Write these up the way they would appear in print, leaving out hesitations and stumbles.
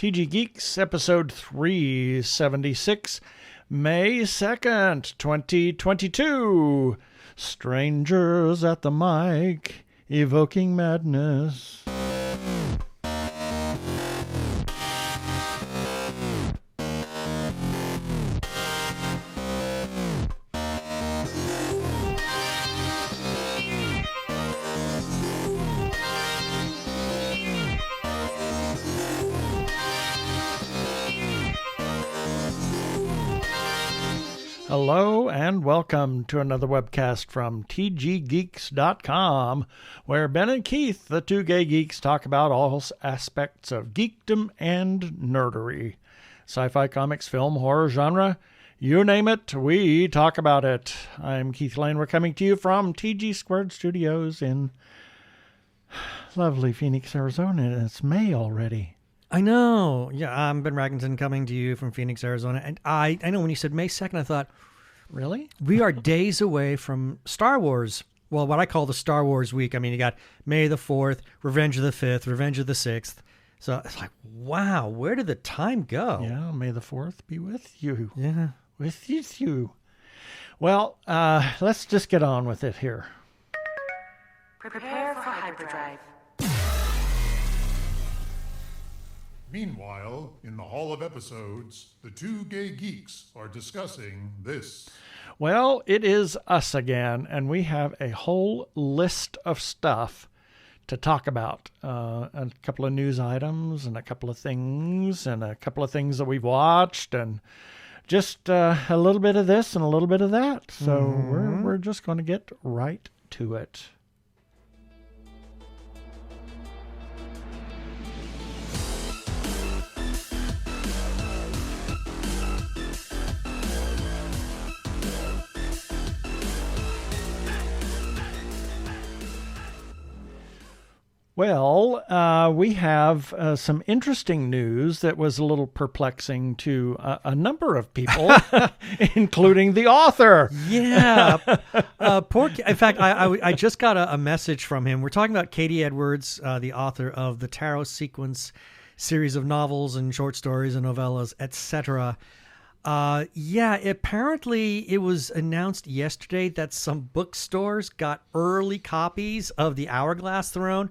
TG Geeks, episode 376, May 2nd, 2022. Strangers at the mic, evoking madness. Hello and welcome to another webcast from tggeeks.com, where Ben and Keith, the two gay geeks, talk about all aspects of geekdom and nerdery. Sci-fi, comics, film, horror, genre, you name it, we talk about it. I'm Keith Lane. We're coming to you from TG Squared Studios in lovely Phoenix, Arizona, and it's May already. I know. Yeah, I'm Ben Raggington coming to you from Phoenix, Arizona. And I know when you said May 2nd, I thought, really? We are days away from Star Wars. Well, what I call the Star Wars week. I mean, you got May the 4th, Revenge of the 5th, Revenge of the 6th. So it's like, wow, where did the time go? Yeah, May the 4th be with you. Yeah. With you. Well, let's just get on with it here. Prepare for hyperdrive. Meanwhile, in the Hall of Episodes, the two gay geeks are discussing this. Well, it is us again, and we have a whole list of stuff to talk about. A couple of news items and a couple of things that we've watched, and just a little bit of this and a little bit of that. So we're just going to get right to it. Well, we have some interesting news that was a little perplexing to a number of people, including the author. Yeah. In fact, I just got a message from him. We're talking about Katie Edwards, the author of the Tarot Sequence series of novels and short stories and novellas, etc. Apparently it was announced yesterday that some bookstores got early copies of the Hourglass Throne.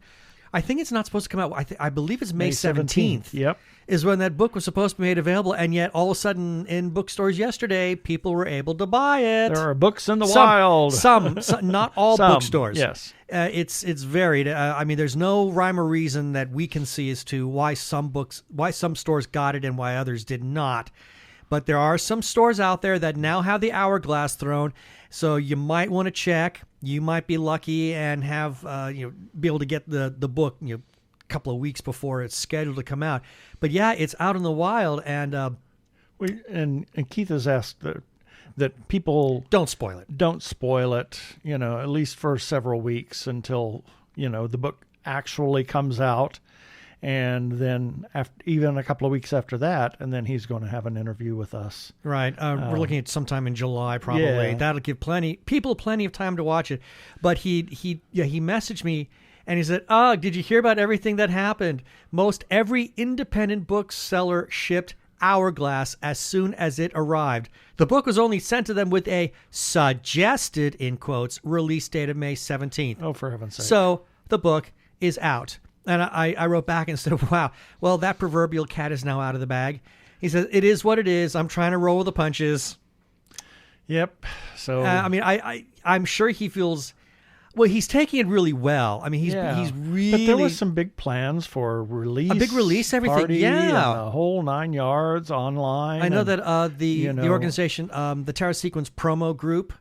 I think it's not supposed to come out. I believe it's May 17th. Yep. Is when that book was supposed to be made available, and yet all of a sudden in bookstores yesterday, people were able to buy it. There are books in the wild. Some not all bookstores. Yes. It's varied. I mean, there's no rhyme or reason that we can see as to why some stores got it and why others did not. But there are some stores out there that now have the Hourglass Throne, so you might want to check. You might be lucky and have be able to get the book a couple of weeks before it's scheduled to come out. But yeah, it's out in the wild, and and Keith has asked that people don't spoil it. Don't spoil it. At least for several weeks until the book actually comes out. And then even a couple of weeks after that, and then he's going to have an interview with us. Right. We're looking at sometime in July, probably. Yeah. That'll give people plenty of time to watch it. But he messaged me, and he said, did you hear about everything that happened? Most every independent bookseller shipped Hourglass as soon as it arrived. The book was only sent to them with a suggested, in quotes, release date of May 17th. Oh, for heaven's sake. So the book is out. And I wrote back and said, wow, well, that proverbial cat is now out of the bag. He says, it is what it is. I'm trying to roll with the punches. Yep. So, I'm sure he feels, well, he's taking it really well. I mean, he's really. But there was some big plans for release. A big release, everything. Party, yeah. And the whole 9 yards online. I know that the organization, the Tarot Sequence promo group,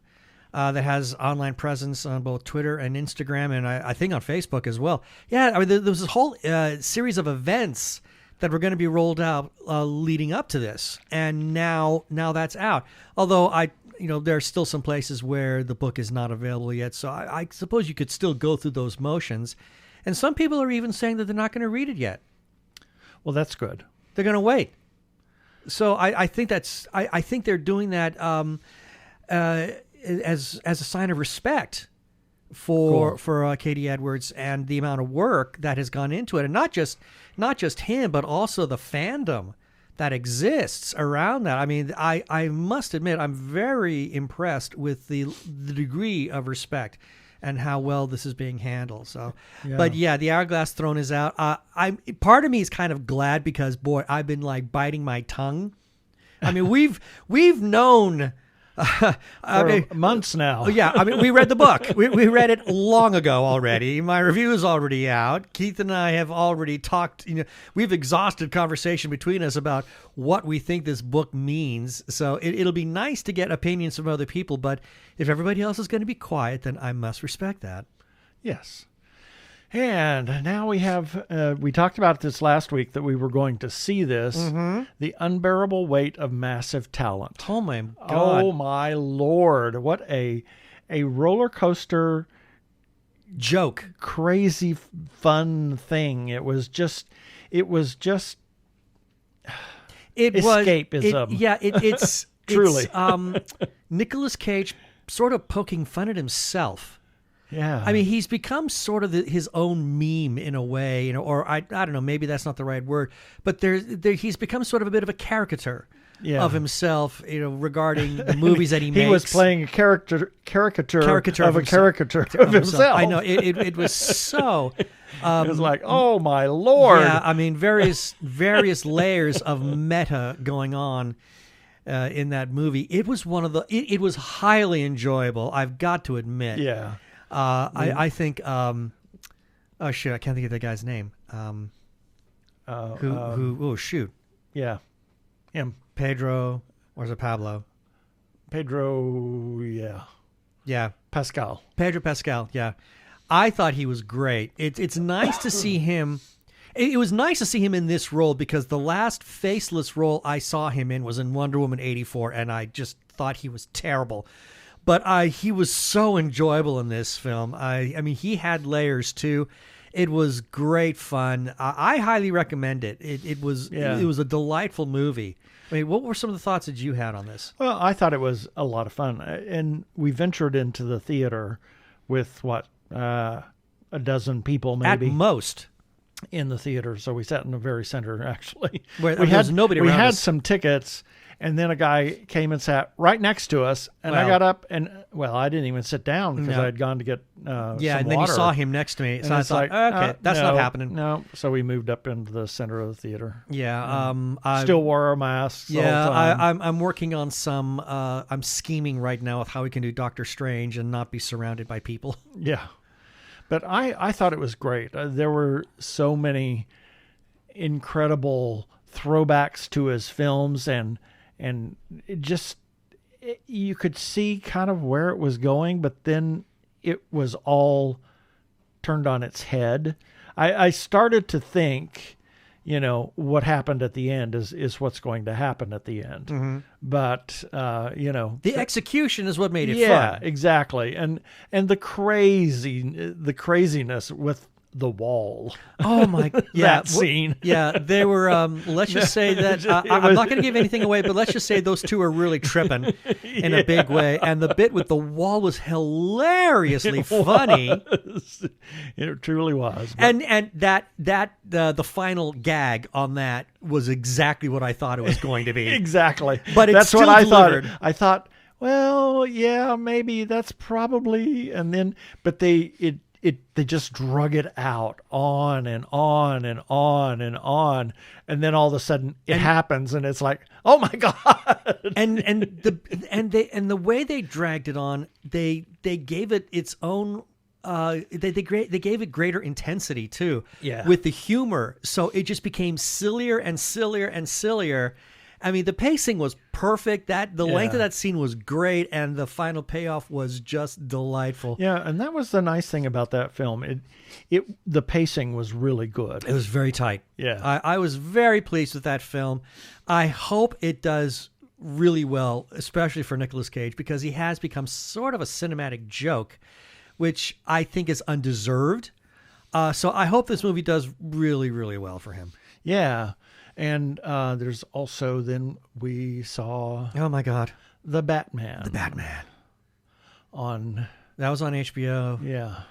that has online presence on both Twitter and Instagram, and I think on Facebook as well. Yeah, I mean, there was this whole series of events that were going to be rolled out leading up to this, and now that's out. Although there are still some places where the book is not available yet, so I suppose you could still go through those motions. And some people are even saying that they're not going to read it yet. Well, that's good. They're going to wait. So I think I think they're doing that as a sign of respect for Katie Edwards and the amount of work that has gone into it, and not just him, but also the fandom that exists around that. I mean, I must admit, I'm very impressed with the degree of respect and how well this is being handled. So, But yeah, the Hourglass Throne is out. Part of me is kind of glad because, boy, I've been like biting my tongue. I mean, we've known for months now. Yeah, I mean, we read the book. We read it long ago already. My review is already out. Keith and I have already talked. We've exhausted conversation between us about what we think this book means. So it'll be nice to get opinions from other people. But if everybody else is going to be quiet, then I must respect that. Yes. And now we have, we talked about this last week that we were going to see this, The Unbearable Weight of Massive Talent. Oh, my God. Oh, my Lord. What a roller coaster joke. Crazy fun thing. It was just escapism. It's truly. It's, Nicolas Cage sort of poking fun at himself. Yeah, I mean, he's become sort of his own meme in a way, or I don't know, maybe that's not the right word, but he's become sort of a bit of a caricature of himself, regarding the movies that he makes. He was playing a caricature of a caricature of himself. I know it was so. It was like, oh my Lord! Yeah, I mean, various layers of meta going on. In that movie, it was it was highly enjoyable. I've got to admit. Yeah. I think. Oh shit! I can't think of the guy's name. Oh shoot! Yeah, him. Pedro, or is it Pablo? Pedro. Yeah. Yeah. Pascal. Pedro Pascal. Yeah. I thought he was great. It's nice to see him. It was nice to see him in this role because the last faceless role I saw him in was in Wonder Woman 84, and I just thought he was terrible. But he was so enjoyable in this film. I mean, he had layers too. It was great fun. I highly recommend it. It was a delightful movie. I mean, what were some of the thoughts that you had on this? Well, I thought it was a lot of fun, and we ventured into the theater with a dozen people maybe at most in the theater. So we sat in the very center actually. Where we had nobody. We around had us. some tickets. And then a guy came and sat right next to us, and I got up and I didn't even sit down because I had gone to get some and water. then you saw him next to me, so I thought, okay, that's not happening. No, so we moved up into the center of the theater. Yeah, still wore our masks. Yeah, all the time. I'm working on some. I'm scheming right now with how we can do Doctor Strange and not be surrounded by people. Yeah, but I thought it was great. There were so many incredible throwbacks to his films and you could see kind of where it was going, but then it was all turned on its head. I started to think, what happened at the end is what's going to happen at the end. Mm-hmm. But, the execution is what made it fun. Yeah, exactly. And the craziness with the wall. Oh my! Yeah, that scene. Yeah, they were. Let's just say that I'm not going to give anything away, but let's just say those two are really tripping in a big way. And the bit with the wall was hilariously funny. It truly was. And the final gag on that was exactly what I thought it was going to be. Exactly. But that's what I delivered. thought. I thought, well, yeah, maybe that's probably, and then, but they just drug it out on and on and on and on, and then all of a sudden it happens, and it's like, oh my God! And the way they dragged it on, they gave it its own. They gave it greater intensity too. Yeah. With the humor, so it just became sillier and sillier and sillier. I mean, the pacing was perfect. The length of that scene was great, and the final payoff was just delightful. Yeah, and that was the nice thing about that film. The pacing was really good. It was very tight. Yeah, I was very pleased with that film. I hope it does really well, especially for Nicolas Cage, because he has become sort of a cinematic joke, which I think is undeserved. So I hope this movie does really, really well for him. Yeah. And there's also, then we saw... Oh, my God. The Batman. The Batman. On That was on HBO. Yeah.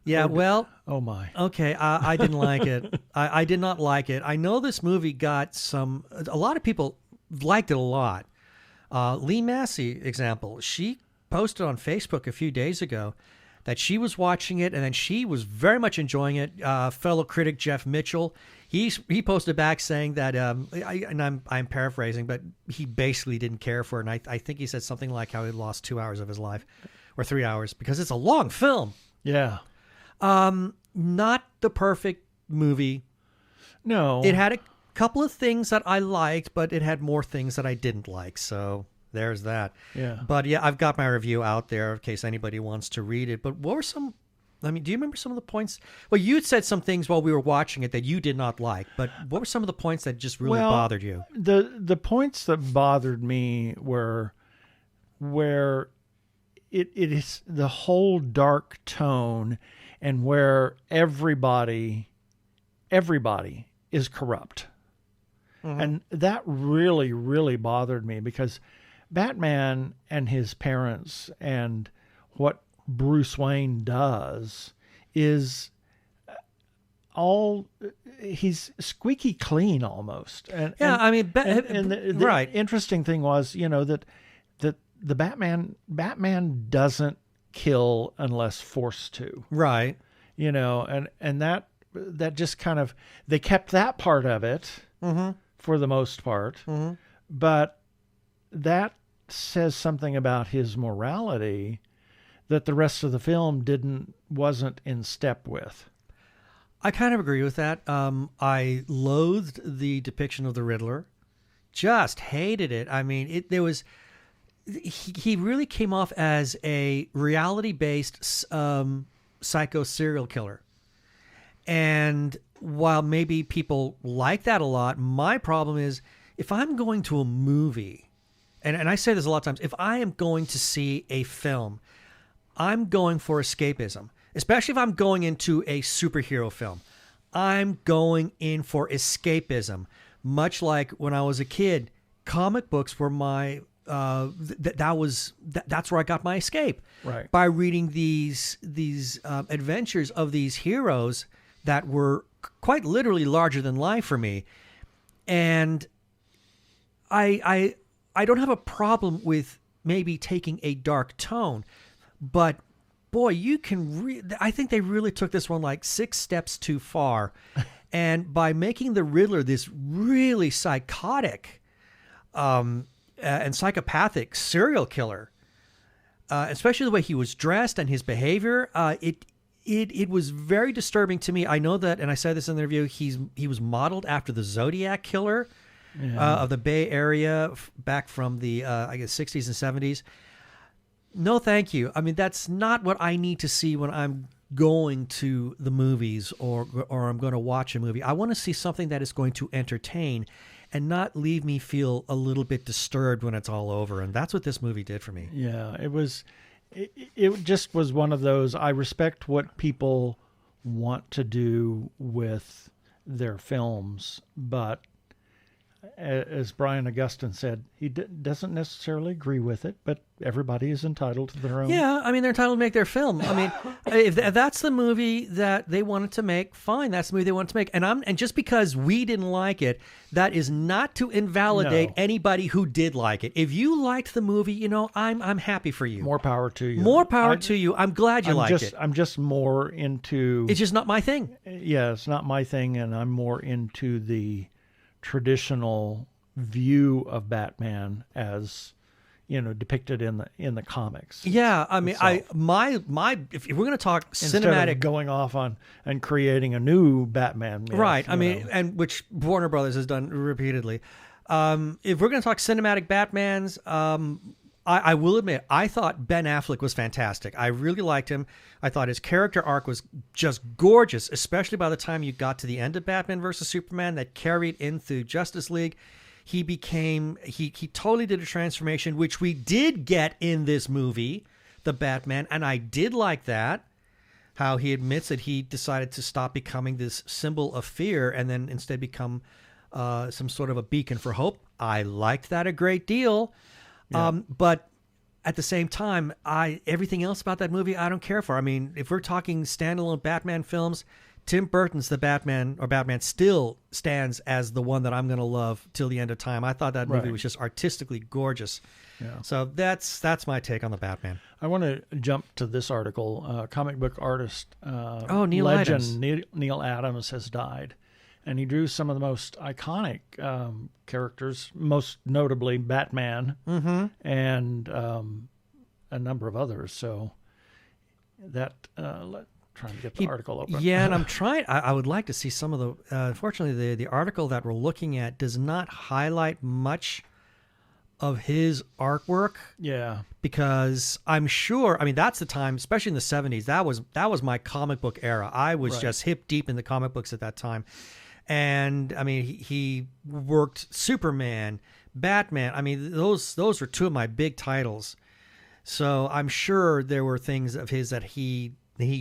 Yeah, well... Oh, my. Okay, I didn't like it. I did not like it. I know this movie got some... A lot of people liked it a lot. Lee Massey, example, she posted on Facebook a few days ago that she was watching it, and then she was very much enjoying it. Fellow critic Jeff Mitchell, he posted back saying that, I'm paraphrasing, but he basically didn't care for it, and I think he said something like how he lost 2 hours of his life, or 3 hours, because it's a long film. Yeah. Not the perfect movie. No. It had a couple of things that I liked, but it had more things that I didn't like, so there's that. Yeah. But yeah, I've got my review out there in case anybody wants to read it. But what were some... I mean, do you remember some of the points? Well, you had said some things while we were watching it that you did not like, but what were some of the points that just really bothered you? The points that bothered me were where it is the whole dark tone and where everybody is corrupt. Mm-hmm. And that really, really bothered me because Batman and his parents and what Bruce Wayne does is he's squeaky clean almost. And, yeah, and, I mean, the right. Interesting thing was, that the Batman doesn't kill unless forced to. Right. And that just kind of, they kept that part of it. Mm-hmm. For the most part, mm-hmm. But that says something about his morality that the rest of the film wasn't in step with. I kind of agree with that. I loathed the depiction of the Riddler, just hated it. I mean, he really came off as a reality-based psycho serial killer, and while maybe people like that a lot, my problem is if I'm going to a movie, and I say this a lot of times, if I am going to see a film, I'm going for escapism, especially if I'm going into a superhero film. I'm going in for escapism, much like when I was a kid, comic books were my... that's where I got my escape. Right. By reading these adventures of these heroes that were quite literally larger than life for me. And I don't have a problem with maybe taking a dark tone, but boy, you can I think they really took this one like 6 steps too far. And by making the Riddler this really psychotic and psychopathic serial killer, especially the way he was dressed and his behavior, it was very disturbing to me. I know that, and I said this in the review, he was modeled after the Zodiac killer of the Bay Area back from the, I guess, 60s and 70s. No, thank you. I mean, that's not what I need to see when I'm going to the movies or I'm going to watch a movie. I want to see something that is going to entertain and not leave me feel a little bit disturbed when it's all over. And that's what this movie did for me. Yeah, it just was one of those, I respect what people want to do with their films, but as Brian Augustine said, he doesn't necessarily agree with it, but everybody is entitled to their own. Yeah, I mean, they're entitled to make their film. I mean, if that's the movie that they wanted to make, fine, that's the movie they wanted to make. And just because we didn't like it, that is not to invalidate anybody who did like it. If you liked the movie, I'm happy for you. More power to you. More power to you. I'm glad you liked it. I'm just more into... It's just not my thing. Yeah, it's not my thing, and I'm more into the traditional view of Batman as depicted in the comics. Yeah, I mean, if we're going to talk instead cinematic, of going off on and creating a new Batman, right? I mean, and which Warner Brothers has done repeatedly. If we're going to talk cinematic Batmans, I will admit I thought Ben Affleck was fantastic. I really liked him. I thought his character arc was just gorgeous, especially by the time you got to the end of Batman versus Superman that carried in through Justice League. He totally did a transformation, which we did get in this movie, the Batman, and I did like that. How he admits that he decided to stop becoming this symbol of fear and then instead become some sort of a beacon for hope. I liked that a great deal. Yeah. But at the same time, everything else about that movie I don't care for. I mean, if we're talking standalone Batman films, Tim Burton's The Batman, or Batman, still stands as the one that I'm going to love till the end of time. I thought that movie was just artistically gorgeous. Yeah. So that's my take on the Batman. I want to jump to this article. Comic book artist, Neal legend Adams. Neal Adams has died. And he drew some of the most iconic characters, most notably Batman, and a number of others. So that, trying to get the article open. Yeah, and I'm trying. I would like to see some of the. Unfortunately, the article that we're looking at does not highlight much of his artwork. Yeah, because I'm sure. I mean, that's the time, especially in the '70s. That was my comic book era. I was just hip deep in the comic books at that time. And I mean, he worked Superman, Batman. I mean, those were two of my big titles. So I'm sure there were things of his that he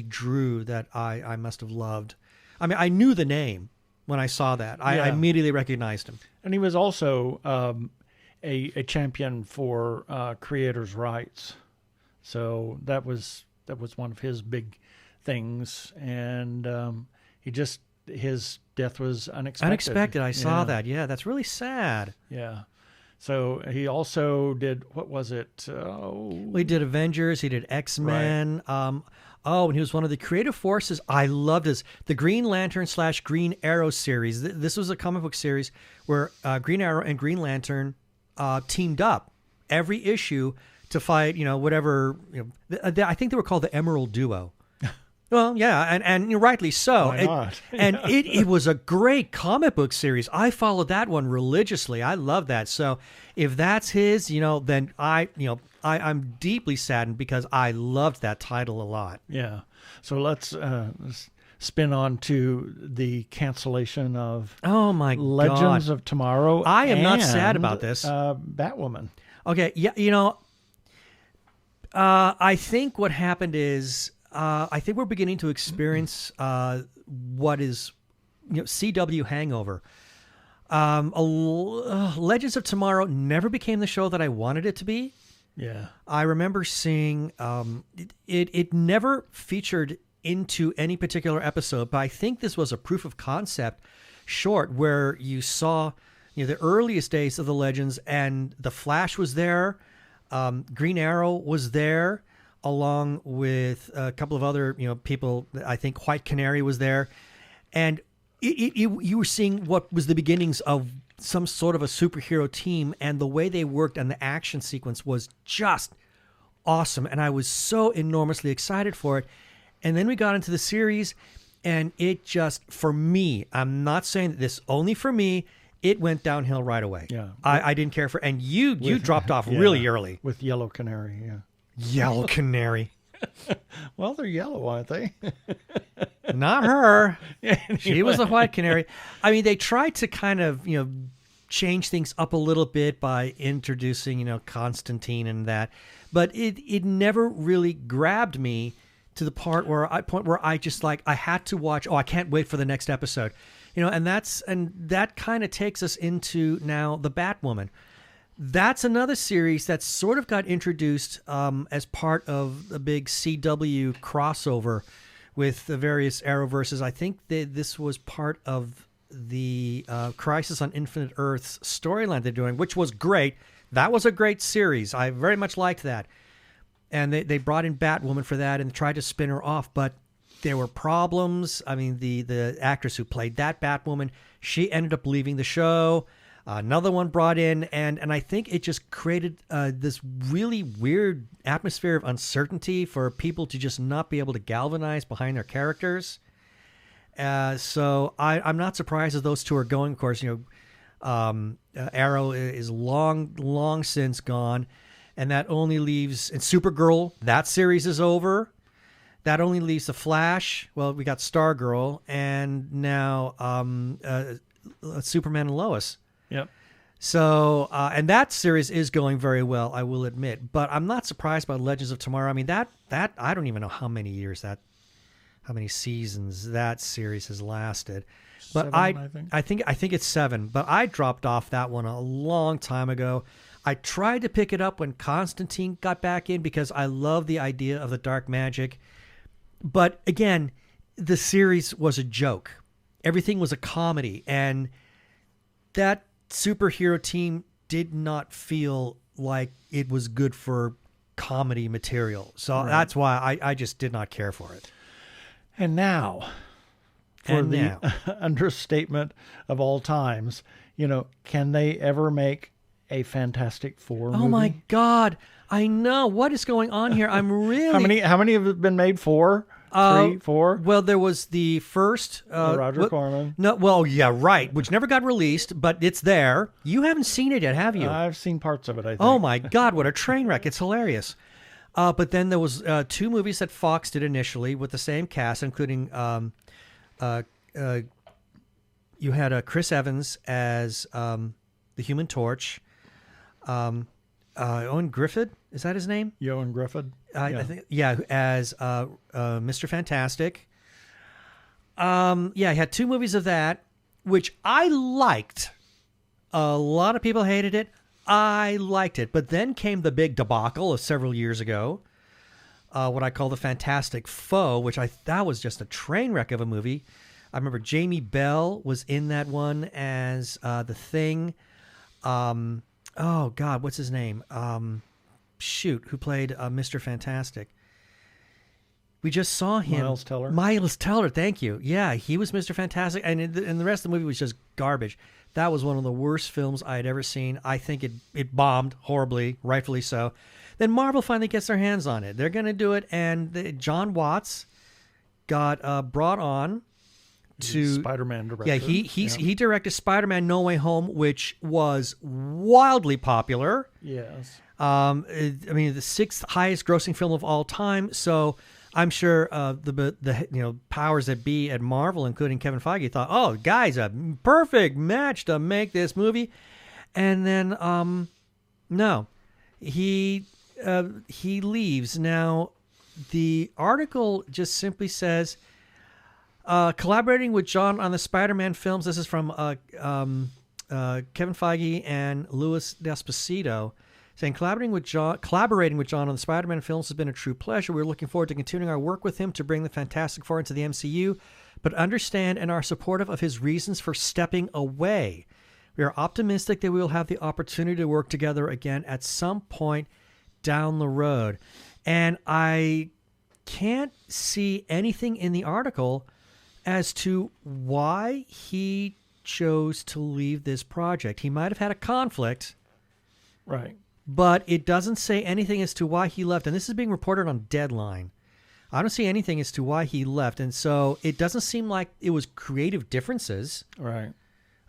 drew that I must have loved. I mean, I knew the name when I saw that. I immediately recognized him. And he was also a champion for creators' rights. So that was one of his big things. And his death was unexpected. I saw that. Yeah, that's really sad. Yeah. So he also did, what was it? He did Avengers. He did X-Men. Right. And he was one of the creative forces. I loved the Green Lantern / Green Arrow series. This was a comic book series where Green Arrow and Green Lantern teamed up every issue to fight, whatever. I think they were called the Emerald Duo. Well, yeah, and rightly so. Why not? And it was a great comic book series. I followed that one religiously. I love that. So if that's his, then I'm deeply saddened because I loved that title a lot. Yeah. So let's spin on to the cancellation of Legends of Tomorrow. I am not sad about this. Batwoman. Okay, yeah, I think what happened is I think we're beginning to experience what is CW hangover. Legends of Tomorrow never became the show that I wanted it to be. Yeah. I remember seeing it never featured into any particular episode, but I think this was a proof of concept short where you saw the earliest days of the Legends, and the Flash was there, Green Arrow was there, along with a couple of other people. I think White Canary was there, and you were seeing what was the beginnings of some sort of a superhero team, and the way they worked and the action sequence was just awesome, and I was so enormously excited for it. And then we got into the series, and it just, for me, I'm not saying this only for me, it went downhill right away. Yeah, I didn't care for, and you dropped off really early with Yellow Canary. Yeah. Yellow Canary. Well, they're yellow, aren't they? Not her. Anyway. She was a White Canary. I mean, they tried to kind of, change things up a little bit by introducing, Constantine and that. But it never really grabbed me to the point where I just I had to watch. I can't wait for the next episode. And that kind of takes us into now the Batwoman. That's another series that sort of got introduced as part of the big CW crossover with the various Arrowverses. I think this was part of the Crisis on Infinite Earths storyline they're doing, which was great. That was a great series. I very much liked that. And they brought in Batwoman for that and tried to spin her off, but there were problems. I mean, the actress who played that Batwoman, she ended up leaving the show. Another one brought in, and I think it just created this really weird atmosphere of uncertainty for people to just not be able to galvanize behind their characters. So I'm not surprised that those two are going. Of course, Arrow is long since gone, and that only leaves, and Supergirl, that series is over. That only leaves the Flash. Well, we got Stargirl, and now Superman and Lois. Yep. So, and that series is going very well, I will admit. But I'm not surprised by Legends of Tomorrow. I mean, that I don't even know how many years how many seasons that series has lasted. But 7, I think it's 7. But I dropped off that one a long time ago. I tried to pick it up when Constantine got back in because I love the idea of the dark magic. But again, the series was a joke. Everything was a comedy. And that superhero team did not feel like it was good for comedy material. So that's why I just did not care for it. And now, for the understatement of all times, can they ever make a Fantastic Four movie? Oh my God. I know. What is going on here? I'm really... How many have been made? 4? 3, 4? Well, there was the first... Roger Corman. No, well, yeah, right, which never got released, but it's there. You haven't seen it yet, have you? I've seen parts of it, I think. Oh my God, what a train wreck. It's hilarious. But then there was 2 movies that Fox did initially with the same cast, including you had Chris Evans as the Human Torch. Owen Griffith, is that his name? Owen Griffith. I think, as Mr. Fantastic. He had 2 movies of that, which I liked. A lot of people hated it. I liked it. But then came the big debacle of several years ago, what I call the Fantastic Foe, which that was just a train wreck of a movie. I remember Jamie Bell was in that one as the Thing. Oh God, what's his name? Who played Mr. Fantastic? We just saw him. Miles Teller, thank you. Yeah, he was Mr. Fantastic, and the rest of the movie was just garbage. That was one of the worst films I had ever seen. I think it bombed horribly, rightfully so. Then Marvel finally gets their hands on it. They're going to do it, and Jon Watts got brought on to Spider-Man director. Yeah, he directed Spider-Man No Way Home, which was wildly popular. Yes. I mean, the 6th highest grossing film of all time. So I'm sure the powers that be at Marvel, including Kevin Feige, thought, "Oh, guys, a perfect match to make this movie." And then no, he leaves. Now, the article just simply says, collaborating with Jon on the Spider-Man films. This is from Kevin Feige and Louis D'Esposito, saying collaborating with Jon on the Spider-Man films has been a true pleasure. We're looking forward to continuing our work with him to bring the Fantastic Four into the MCU, but understand and are supportive of his reasons for stepping away. We are optimistic that we will have the opportunity to work together again at some point down the road. And I can't see anything in the article as to why he chose to leave this project. He might have had a conflict. Right. But it doesn't say anything as to why he left. And this is being reported on Deadline. I don't see anything as to why he left. And so it doesn't seem like it was creative differences. Right.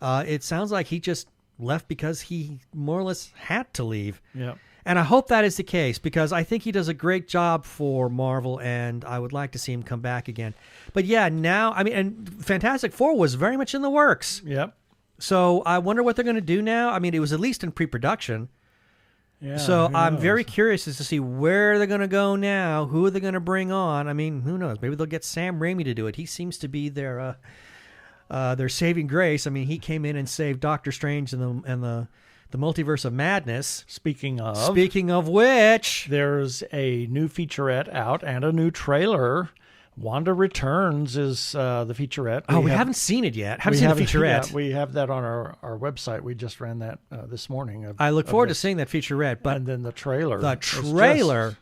It sounds like he just left because he more or less had to leave. Yeah. And I hope that is the case, because I think he does a great job for Marvel, and I would like to see him come back again. But yeah, now, I mean, and Fantastic Four was very much in the works. Yep. So I wonder what they're going to do now. I mean, it was at least in pre-production. Yeah. So I'm very curious as to see where they're going to go now. Who are they going to bring on? I mean, who knows? Maybe they'll get Sam Raimi to do it. He seems to be their saving grace. I mean, he came in and saved Doctor Strange and the Multiverse of Madness. Speaking of which, there's a new featurette out and a new trailer. Wanda Returns is the featurette. We haven't seen it yet. Haven't seen the featurette. Yeah, we have that on our website. We just ran that this morning. I look forward to seeing that featurette. But and then the trailer.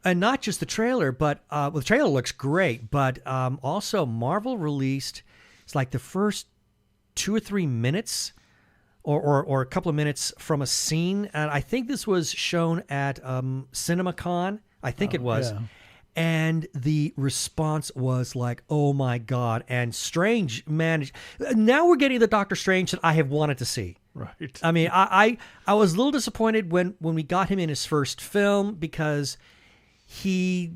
And not just the trailer, but the trailer looks great. But also Marvel released, it's like the first 2 or 3 minutes or a couple of minutes from a scene. And I think this was shown at CinemaCon. I think it was. Yeah. And the response was like, oh my God. And Strange managed. Now we're getting the Doctor Strange that I have wanted to see. Right. I mean, I was a little disappointed when we got him in his first film, because he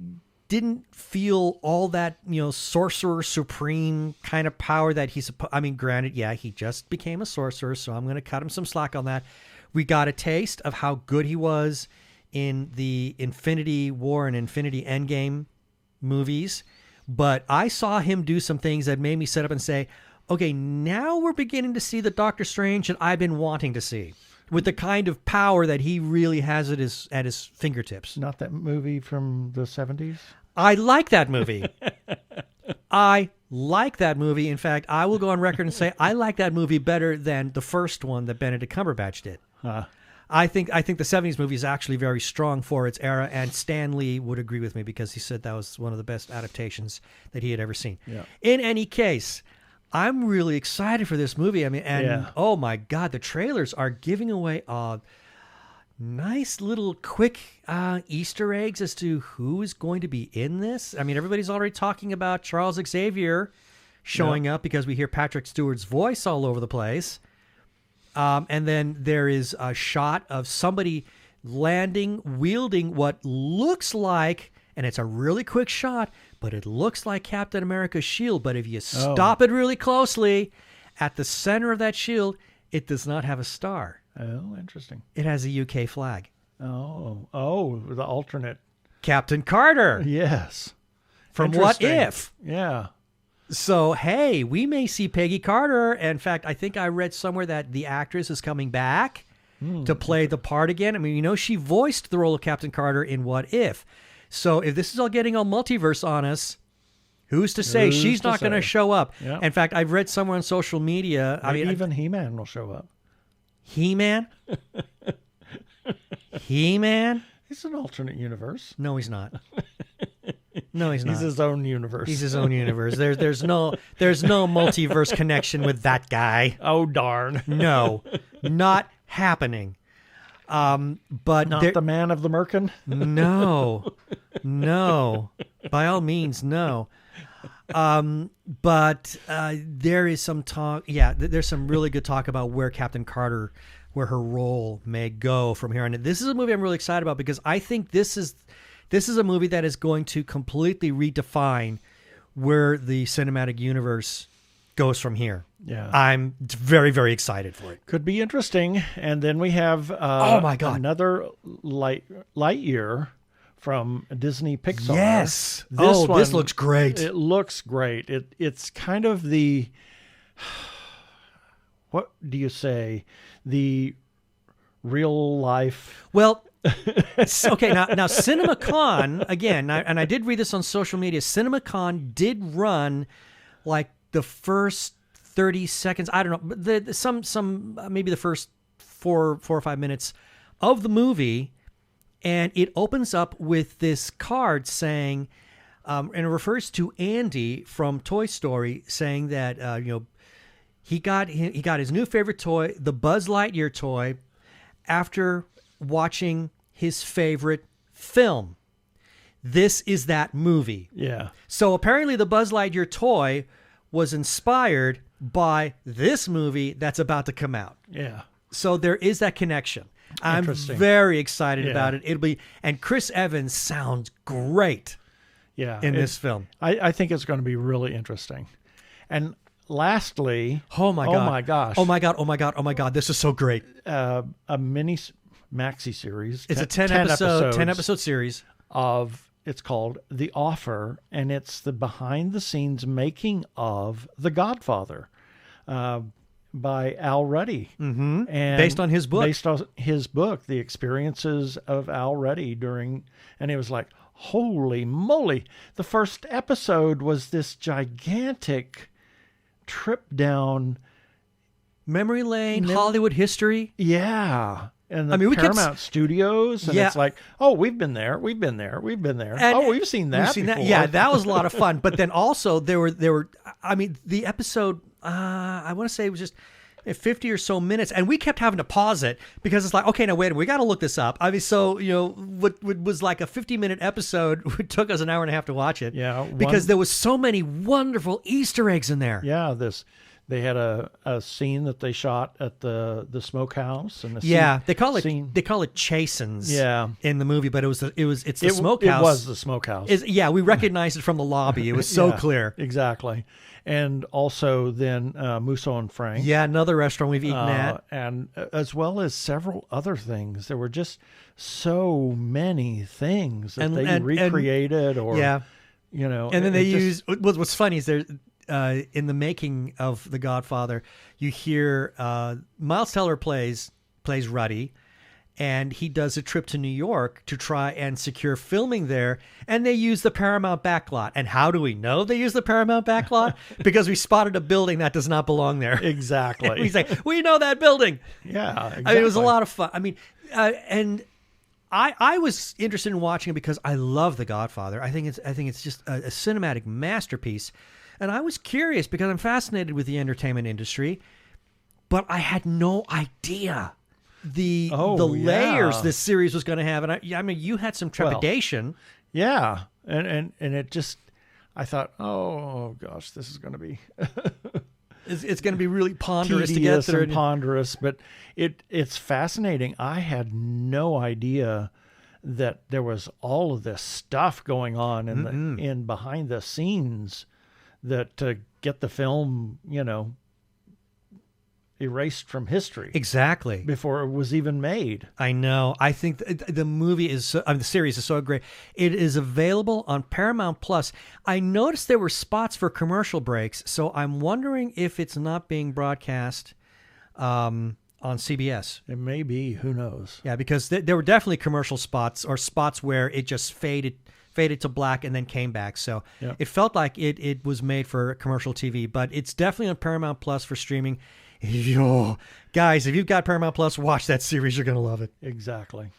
didn't feel all that, sorcerer supreme kind of power that he's. I mean, granted, yeah, he just became a sorcerer, so I'm going to cut him some slack on that. We got a taste of how good he was in the Infinity War and Infinity Endgame movies, but I saw him do some things that made me sit up and say, okay, now we're beginning to see the Doctor Strange that I've been wanting to see. with the kind of power that he really has at his fingertips. Not that movie from the 70s? I like that movie. I like that movie. In fact, I will go on record and say I like that movie better than the first one that Benedict Cumberbatch did. I think the 70s movie is actually very strong for its era, and Stan Lee would agree with me because he said that was one of the best adaptations that he had ever seen. Yeah. In any case, I'm really excited for this movie. I mean, and oh my God, the trailers are giving away nice little quick Easter eggs as to who is going to be in this. I mean, everybody's already talking about Charles Xavier showing up because we hear Patrick Stewart's voice all over the place. And then there is a shot of somebody landing, wielding what looks like, and it's a really quick shot, but it looks like Captain America's shield. But if you stop it really closely, at the center of that shield, it does not have a star. Oh, interesting. It has a UK flag. Oh, the alternate. Captain Carter. Yes. From What If? Yeah. So, hey, we may see Peggy Carter. In fact, I think I read somewhere that the actress is coming back to play the part again. I mean, you know, she voiced the role of Captain Carter in What If? So if this is all getting all multiverse on us, who's to say she's not going to show up? Yep. In fact, I've read somewhere on social media. I mean, even He-Man will show up. He-Man? He-Man? He's an alternate universe. No, he's not. No, he's not. He's his own universe. He's his own universe. There's no multiverse connection with that guy. Oh, darn. No, not happening. But not the man of the Merkin? No. By all means, no. But there is some talk. Yeah, there's some really good talk about where Captain Carter, where her role may go from here on. This is a movie I'm really excited about because I think this is a movie that is going to completely redefine where the cinematic universe goes from here. Yeah, I'm very, very excited for it. Could be interesting. And then we have oh my God, another Lightyear from Disney Pixar. Yes. This looks great. It looks great. It's kind of the, what do you say, the real life. Well, okay, now CinemaCon, again, and I did read this on social media, CinemaCon did run like the first 30 seconds, I don't know, some maybe the first 4 or 5 minutes of the movie, and it opens up with this card saying, and it refers to Andy from Toy Story, saying that he got his new favorite toy, the Buzz Lightyear toy, after watching his favorite film. This is that movie. Yeah. So apparently the Buzz Lightyear toy was inspired by this movie that's about to come out. Yeah. So there is that connection. I'm very excited about it. And Chris Evans sounds great. Yeah. In this film. I think it's going to be really interesting. And lastly, oh my God, this is so great. A mini maxi series. It's a 10 episode series of, it's called The Offer, and it's the behind the scenes making of The Godfather by Al Ruddy. Mm-hmm. And based on his book, The Experiences of Al Ruddy and it was like, holy moly. The first episode was this gigantic trip down memory lane, Hollywood history. Yeah. And Paramount Studios, and it's like, oh, we've been there. And, we've seen that before. Yeah, that was a lot of fun. But then also there were. I mean, the episode. I want to say it was just 50 or so minutes, and we kept having to pause it because it's like, okay, now wait, we got to look this up. I mean, so what was like a 50-minute episode, it took us an hour and a half to watch it. Yeah, because there was so many wonderful Easter eggs in there. Yeah, they had a scene that they shot at the smokehouse, and they call it Chasins in the movie, but it's the smokehouse. It was the smokehouse. We recognized it from the lobby. It was so clear. Exactly. And also then Musso and Frank. Yeah, another restaurant we've eaten at. And as well as several other things. There were just so many things that they recreated And then they used, what's funny is there's, in the making of The Godfather, you hear Miles Teller plays plays Ruddy. And he does a trip to New York to try and secure filming there. And they use the Paramount backlot. And how do we know they use the Paramount backlot? Because we spotted a building that does not belong there. Exactly. And we say, we know that building. Yeah, exactly. I mean, it was a lot of fun. I mean, and I was interested in watching it because I love The Godfather. I think it's just a cinematic masterpiece. And I was curious because I'm fascinated with the entertainment industry. But I had no idea the layers this series was going to have. And I mean, you had some trepidation. Well, and it just, I thought, oh gosh, this is going to be it's going to be really ponderous to get tedious through. And ponderous, but it's fascinating. I had no idea that there was all of this stuff going on in behind the scenes that to get the film, erased from history. Exactly. Before it was even made. I know. I think the movie is, the series is so great. It is available on Paramount Plus. I noticed there were spots for commercial breaks, so I'm wondering if it's not being broadcast on CBS. It may be. Who knows? Yeah, because there were definitely commercial spots or spots where it just faded to black and then came back. So It felt like it was made for commercial TV, but it's definitely on Paramount Plus for streaming. Yo, guys, if you've got Paramount Plus, watch that series. You're going to love it. Exactly.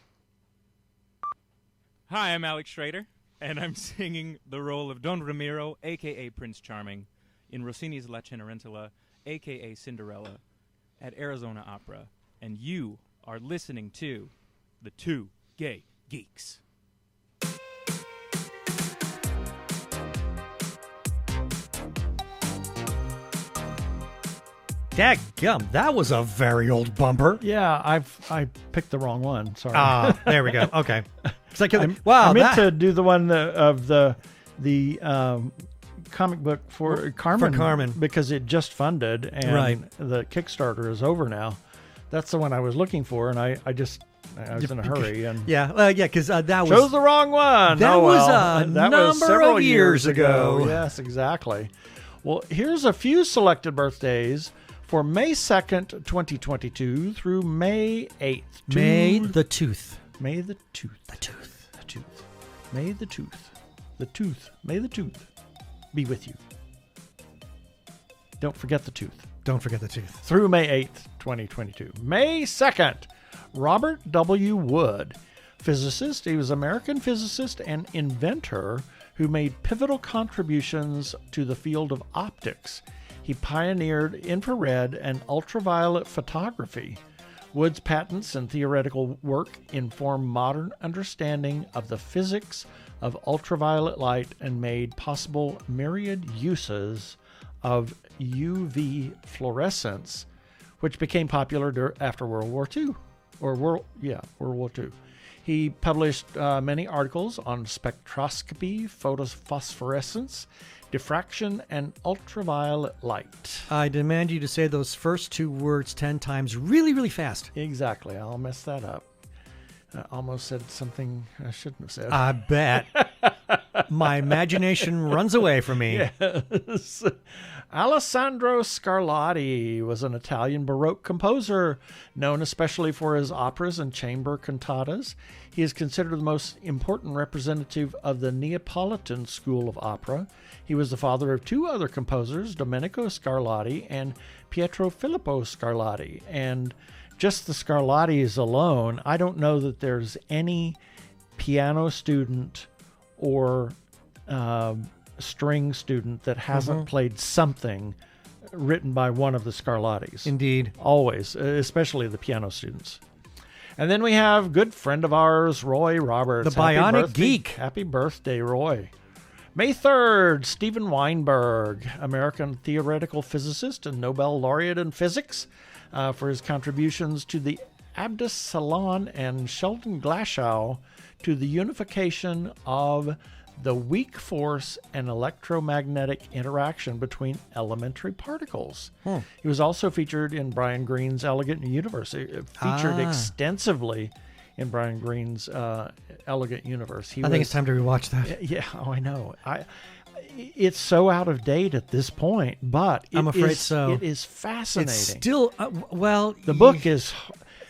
Hi, I'm Alex Schrader, and I'm singing the role of Don Ramiro, a.k.a. Prince Charming, in Rossini's La Cenerentola, a.k.a. Cinderella, at Arizona Opera. And you are listening to the Two Gay Geeks. Dadgum, that was a very old bumper. Yeah, I picked the wrong one. Sorry. There we go. Okay. It's like, I meant to do the one of the comic book for Carmen. For Carmen. Because it just funded and the Kickstarter is over now. That's the one I was looking for, and I was in a hurry. And because that was... chose the wrong one. That was that number was several of years ago. Yes, exactly. Well, here's a few selected birthdays for May 2nd, 2022 through May 8th. May the tooth. May the tooth. The tooth. The tooth. May the tooth. The tooth. May the tooth be with you. Don't forget the tooth. Don't forget the tooth. Through May 8th, 2022. May 2nd, Robert W. Wood, physicist. He was an American physicist and inventor who made pivotal contributions to the field of optics. He pioneered infrared and ultraviolet photography. Wood's patents and theoretical work informed modern understanding of the physics of ultraviolet light and made possible myriad uses of UV fluorescence, which became popular after World War II. World War II. He published many articles on spectroscopy, photophosphorescence, diffraction, and ultraviolet light. I demand you to say those first two words 10 times really, really fast. Exactly. I'll mess that up. I almost said something I shouldn't have said. I bet. My imagination runs away from me. Yes. Alessandro Scarlatti was an Italian Baroque composer, known especially for his operas and chamber cantatas. He is considered the most important representative of the Neapolitan school of opera. He was the father of two other composers, Domenico Scarlatti and Pietro Filippo Scarlatti. And just the Scarlattis alone, I don't know that there's any piano student or string student that hasn't played something written by one of the Scarlattis. Indeed. Always, especially the piano students. And then we have good friend of ours, Roy Roberts. The Bionic Geek. Happy birthday, Roy. May 3rd, Steven Weinberg, American theoretical physicist and Nobel laureate in physics, for his contributions to the Abdus-Salam and Sheldon Glashow to the unification of the weak force and electromagnetic interaction between elementary particles. He was also featured in Brian Greene's Elegant Universe. It featured extensively in Brian Greene's Elegant Universe. I think it's time to rewatch that. Yeah, I know. It's so out of date at this point, but I'm afraid so. It is fascinating. It's still, the book is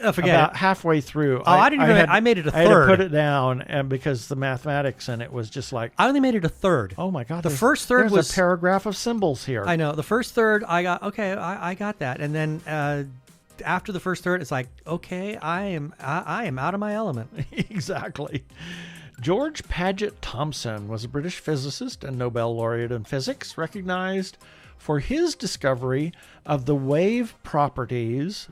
about halfway through. Oh, I didn't even. I made it a third. I had to put it down, and because the mathematics in it was just like. I only made it a third. Oh my God! The first third was a paragraph of symbols here. I know the first third. I got okay. I got that, and then after the first third, it's like okay, I am out of my element. Exactly. George Padgett Thompson was a British physicist and Nobel laureate in physics, recognized for his discovery of the wave properties,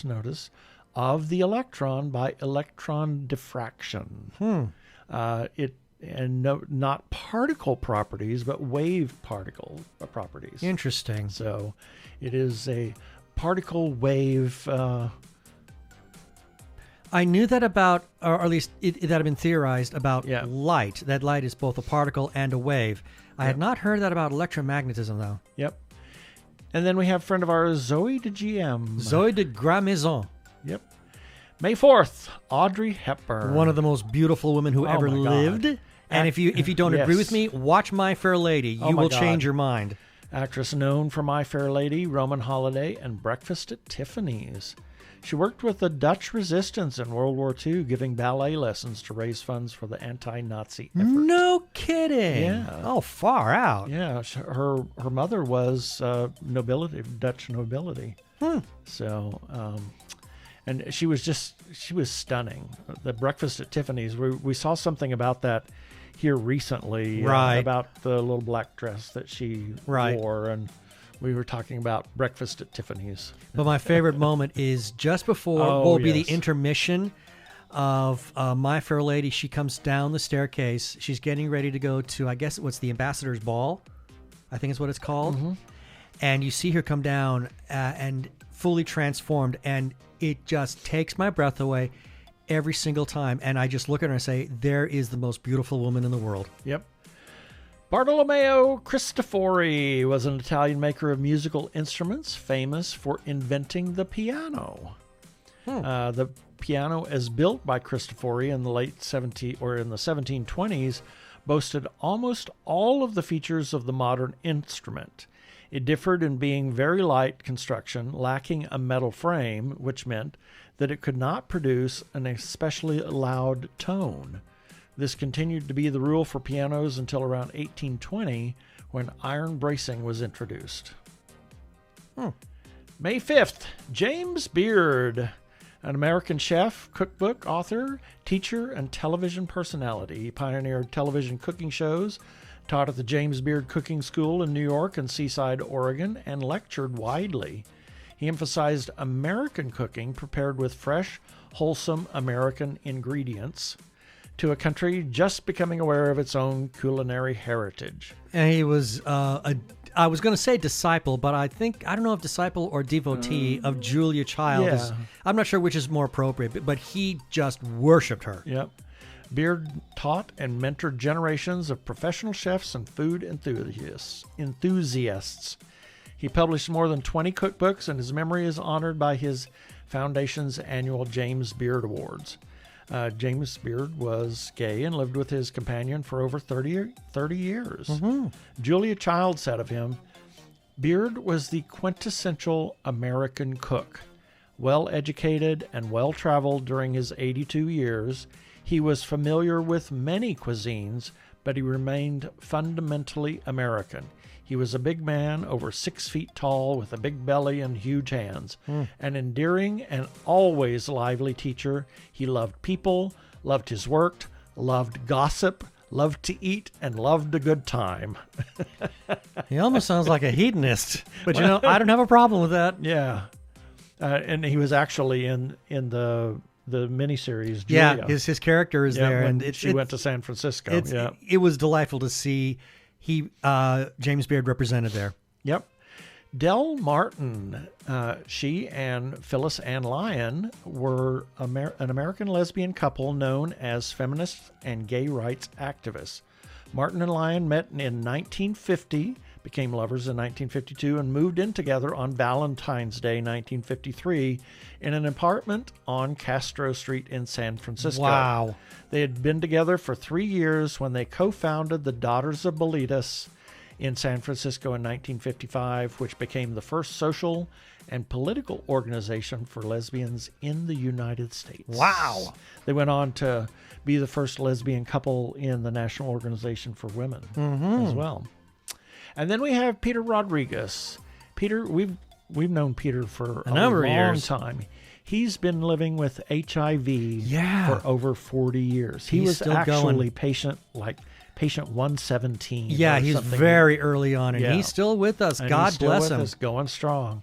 notice, of the electron by electron diffraction. Not particle properties, but wave particle properties. Interesting. So it is a particle wave. I knew that about, or at least that had been theorized about light. That light is both a particle and a wave. I had not heard that about electromagnetism, though. Yep. And then we have a friend of ours, Zoe de GM. Zoe de Gramaison. Yep. May 4th, Audrey Hepburn. One of the most beautiful women who ever lived. God. And if you don't agree with me, watch My Fair Lady. You will change your mind. Actress known for My Fair Lady, Roman Holiday, and Breakfast at Tiffany's. She worked with the Dutch resistance in World War II, giving ballet lessons to raise funds for the anti-Nazi effort. No kidding. Yeah. Oh, far out. Yeah. Her mother was nobility, Dutch nobility. So, and she was stunning. The Breakfast at Tiffany's, we saw something about that here recently. About the little black dress that she wore, and we were talking about Breakfast at Tiffany's. But my favorite moment is just before be the intermission of My Fair Lady. She comes down the staircase. She's getting ready to go to, I guess, what's the ambassador's ball? I think is what it's called. Mm-hmm. And you see her come down and fully transformed, and it just takes my breath away every single time. And I just look at her and say, there is the most beautiful woman in the world. Yep. Bartolomeo Cristofori was an Italian maker of musical instruments, famous for inventing the piano. The piano, as built by Cristofori in the in the 1720s, boasted almost all of the features of the modern instrument. It differed in being very light construction, lacking a metal frame, which meant that it could not produce an especially loud tone. This continued to be the rule for pianos until around 1820, when iron bracing was introduced. May 5th, James Beard, an American chef, cookbook author, teacher, and television personality. He pioneered television cooking shows, taught at the James Beard Cooking School in New York and Seaside, Oregon, and lectured widely. He emphasized American cooking prepared with fresh, wholesome American ingredients to a country just becoming aware of its own culinary heritage. And he was, I was going to say disciple, but I don't know if disciple or devotee of Julia Child. I'm not sure which is more appropriate, but he just worshipped her. Yep. Beard taught and mentored generations of professional chefs and food enthusiasts. He published more than 20 cookbooks, and his memory is honored by his foundation's annual James Beard Awards. James Beard was gay and lived with his companion for over 30 years. Mm-hmm. Julia Child said of him, Beard was the quintessential American cook. Well-educated and well-traveled during his 82 years, he was familiar with many cuisines, but he remained fundamentally American. He was a big man, over 6 feet tall, with a big belly and huge hands. An endearing and always lively teacher. He loved people, loved his work, loved gossip, loved to eat, and loved a good time. He almost sounds like a hedonist, but I don't have a problem with that. Yeah. And he was actually in the miniseries, Julia. Yeah, his character is there. And she went to San Francisco. It was delightful to see James Beard represented there. Yep. Del Martin, she and Phyllis Ann Lyon were an American lesbian couple known as feminists and gay rights activists. Martin and Lyon met in 1950, became lovers in 1952, and moved in together on Valentine's Day 1953 in an apartment on Castro Street in San Francisco. Wow. They had been together for 3 years when they co-founded the Daughters of Bilitis in San Francisco in 1955, which became the first social and political organization for lesbians in the United States. Wow. They went on to be the first lesbian couple in the National Organization for Women as well. And then we have Peter Rodriguez. Peter, we've known Peter for a number of long years. time. He's been living with HIV for over 40 years. He was still actually going. patient 117. Yeah, or he's something. very early on, and Yeah. he's still with us. And God he's still bless with him. us, going strong.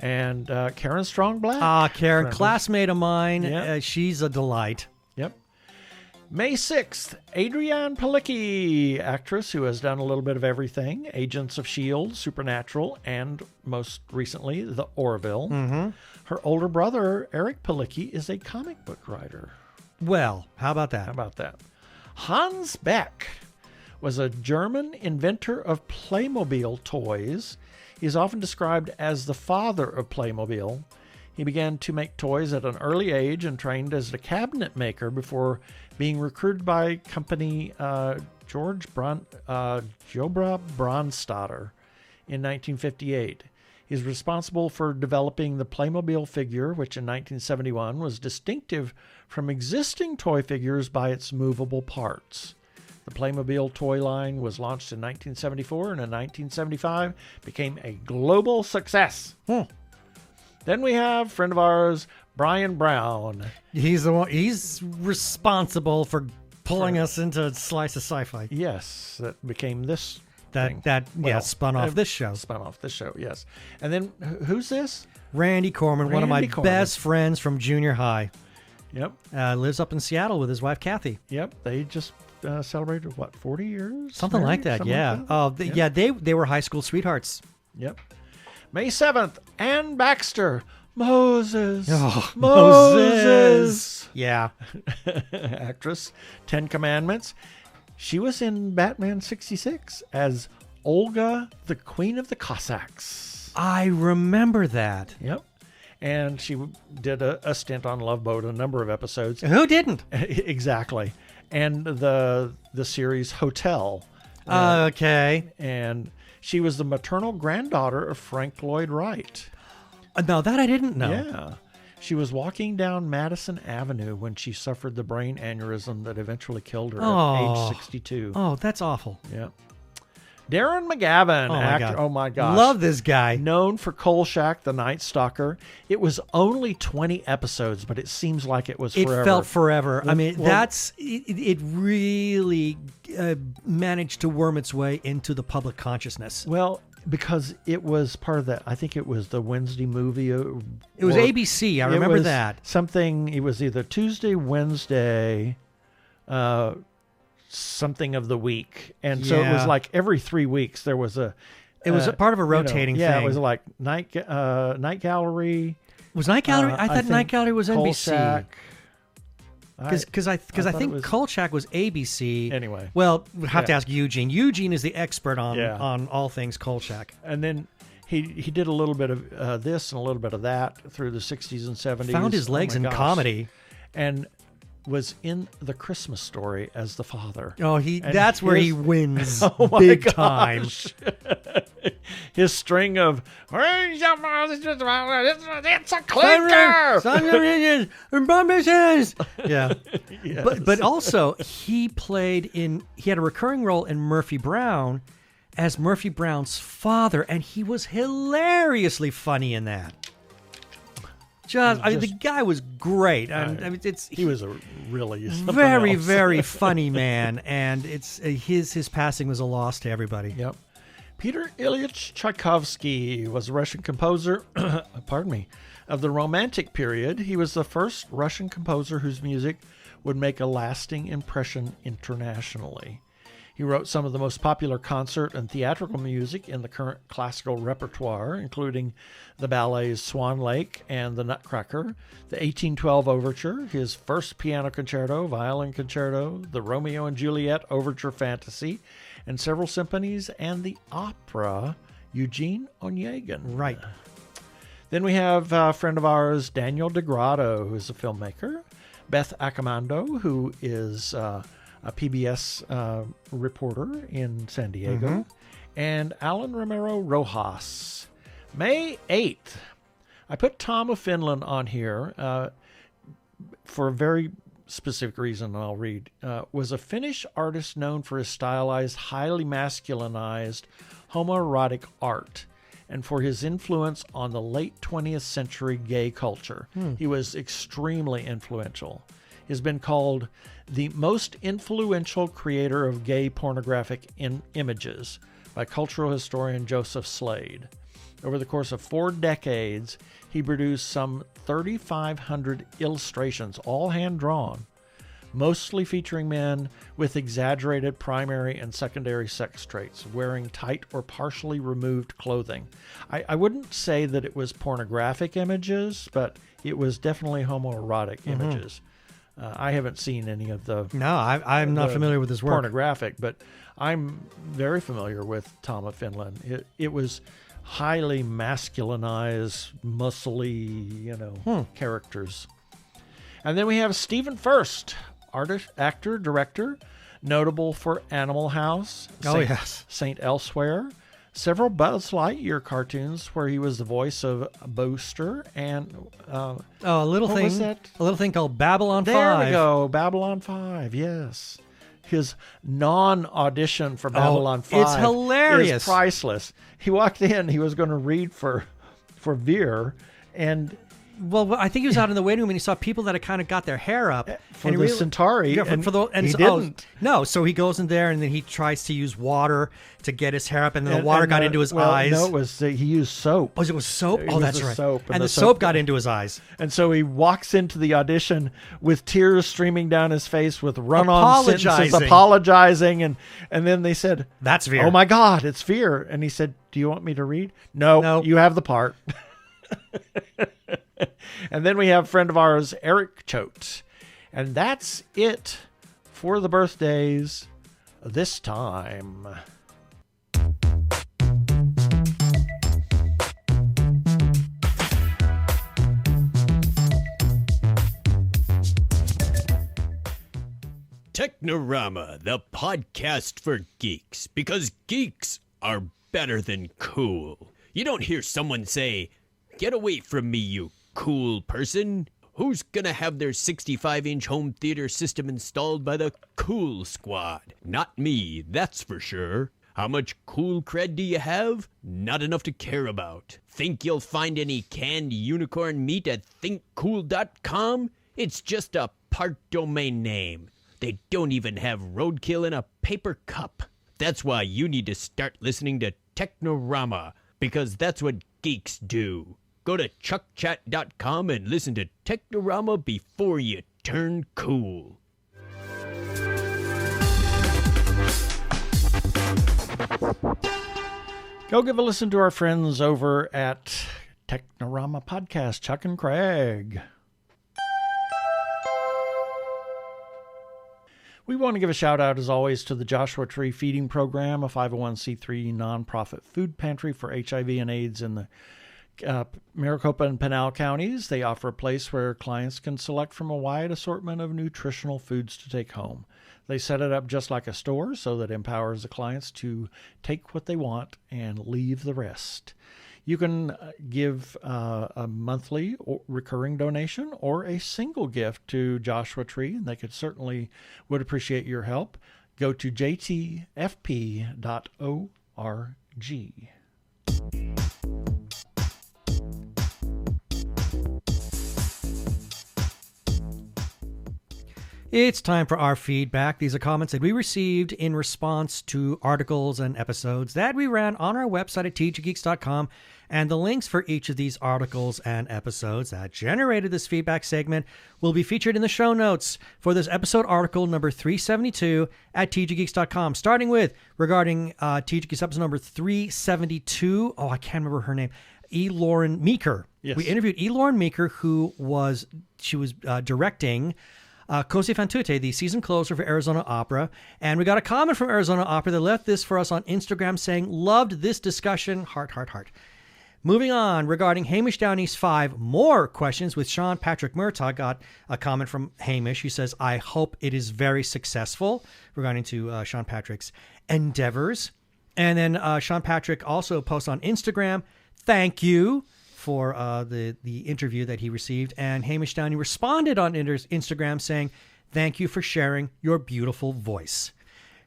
And Karen Strong Black. Karen, friend of- classmate of mine. Yeah. She's a delight. Yep. May 6th, Adrian Pilick, actress who has done a little bit of everything. Agents of S.H.I.E.L.D., Supernatural, and most recently, The Orville. Mm-hmm. Her older brother, Eric Pilick, is a comic book writer. Well, how about that? How about that? Hans Beck was a German inventor of Playmobil toys. He is often described as the father of Playmobil. He began to make toys at an early age and trained as a cabinet maker before being recruited by company Jobra Bronstatter in 1958. He's responsible for developing the Playmobil figure, which in 1971 was distinctive from existing toy figures by its movable parts. The Playmobil toy line was launched in 1974 and in 1975 became a global success. Then we have friend of ours, Brian Brown. He's the one. He's responsible for pulling us into a slice of sci-fi. Yes, that became this thing. Spun off this show. Spun off this show, yes. And then who's this? Randy Corman, one of my Randy Corman. best friends from junior high. Yep, Lives up in Seattle with his wife Kathy. yep. They just celebrated 40 years, Something like married? that. Yeah. Something like that? They were high school sweethearts. Yep. May 7th, Ann Baxter. Moses. Oh, Moses. Yeah. Actress, 10 Commandments. She was in Batman 66 as Olga, the Queen of the Cossacks. I remember that. Yep. And she did a stint on Love Boat, a number of episodes. Who didn't? Exactly. And the series Hotel. Okay. And she was the maternal granddaughter of Frank Lloyd Wright. No, that I didn't know. Yeah. She was walking down Madison Avenue when she suffered the brain aneurysm that eventually killed her at age 62. Oh, that's awful. Yeah. Darren Mcgavin, actor. Oh my gosh. Love this guy. Known for Kolchak, the Night Stalker. It was only 20 episodes, but it seems like it was forever. It felt forever. I mean, Well, it really managed to worm its way into the public consciousness. Well, because it was part of that. I think it was the Wednesday movie. It was ABC. I remember that. Something, it was either Tuesday, Wednesday, something of the week. And so it was Yeah. like every 3 weeks there was a... It was a part of a rotating Yeah, thing. it was like Night Gallery. Was Night Gallery? I thought think Night Gallery was NBC. Kolchak. Because I thought think it was- Kolchak was ABC. Anyway. Well, we have to Yeah. ask Eugene. Eugene is the expert on Yeah. on all things Kolchak. And then he did a little bit of this and a little bit of that through the 60s and 70s. Found his legs Oh in my gosh. comedy. And was in The Christmas Story as the father. Oh, And that's where he his- wins Oh my big gosh. time. His string of it's a clinker. Yeah. Yes. But also he had a recurring role in Murphy Brown as Murphy Brown's father, and he was hilariously funny in that. The guy was great. He was a really something very, else. very funny man, and his passing was a loss to everybody. Yep. Peter Ilitch Tchaikovsky was a Russian composer, of the Romantic period. He was the first Russian composer whose music would make a lasting impression internationally. He wrote some of the most popular concert and theatrical music in the current classical repertoire, including the ballets Swan Lake and The Nutcracker, the 1812 Overture, his first piano concerto, violin concerto, the Romeo and Juliet Overture Fantasy, and several symphonies, and the opera Eugene Onegin. Right. Then we have a friend of ours, Daniel DeGrotto, who's a filmmaker, Beth Accomando, who is a PBS reporter in San Diego, and Alan Romero Rojas. May 8th. I put Tom of Finland on here for a very specific reason, and I'll read. Was a Finnish artist known for his stylized, highly masculinized, homoerotic art, and for his influence on the late 20th century gay culture. He was extremely influential. He has been called the most influential creator of gay pornographic images by cultural historian Joseph Slade. Over the course of 4 decades, he produced some 3,500 illustrations, all hand-drawn, mostly featuring men with exaggerated primary and secondary sex traits, wearing tight or partially removed clothing. I wouldn't say that it was pornographic images, but it was definitely homoerotic images. I haven't seen any of the... No, I'm not familiar with his work. Pornographic, but I'm very familiar with Tom of Finland. It was highly masculinized, muscly, characters. And then we have Stephen Furst, artist, actor, director, notable for Animal House, Saint Elsewhere, several Buzz Lightyear cartoons where he was the voice of Booster, and a little thing called Babylon 5. There we go, Babylon 5. Yes, his non-audition for Babylon 5. It's hilarious, is priceless. He walked in. He was going to read for Veer, and. Well, I think he was out in the waiting room and he saw people that had kind of got their hair up for the Centauri. Yeah, and he didn't. No, so he goes in there and then he tries to use water to get his hair up, and then the water got into his eyes. No, it was he used soap. Oh, it was soap. That's right. Soap, and the soap got into his eyes. And so he walks into the audition with tears streaming down his face, with run-on sentences, apologizing, and then they said, "That's Veer." Oh my God, it's Veer. And he said, "Do you want me to read?" No, you have the part. And then we have a friend of ours, Eric Choate. And that's it for the birthdays this time. Technorama, the podcast for geeks, because geeks are better than cool. You don't hear someone say, "Get away from me, you cool person." Who's gonna have their 65-inch home theater system installed by the Cool Squad? Not me, that's for sure. How much cool cred do you have? Not enough to care about. Think you'll find any canned unicorn meat at thinkcool.com? It's just a part domain name. They don't even have roadkill in a paper cup. That's why you need to start listening to Technorama, because that's what geeks do. Go to chuckchat.com and listen to Technorama before you turn cool. Go give a listen to our friends over at Technorama Podcast, Chuck and Craig. We want to give a shout out, as always, to the Joshua Tree Feeding Program, a 501c3 nonprofit food pantry for HIV and AIDS in the Maricopa and Pinal counties. They offer a place where clients can select from a wide assortment of nutritional foods to take home. They set it up just like a store, so that it empowers the clients to take what they want and leave the rest. You can give a monthly or recurring donation or a single gift to Joshua Tree, and they would appreciate your help. Go to jtfp.org. It's time for our feedback. These are comments that we received in response to articles and episodes that we ran on our website at tggeeks.com, and the links for each of these articles and episodes that generated this feedback segment will be featured in the show notes for this episode article number 372 at tggeeks.com, starting with regarding TG Geeks episode number 372. Oh, I can't remember her name. E. Lauren Meeker. Yes. We interviewed E. Lauren Meeker, who was directing Così fan tutte, the season closer for Arizona Opera. And we got a comment from Arizona Opera that left this for us on Instagram saying, "Loved this discussion, heart, heart, heart." Moving on, regarding Hamish Downey's 5 more questions with Sean Patrick Murtaugh, got a comment from Hamish. He says, "I hope it is very successful," regarding to Sean Patrick's endeavors. And then Sean Patrick also posts on Instagram, thank you for the interview that he received. And Hamish Downey responded on Instagram saying, thank you for sharing your beautiful voice.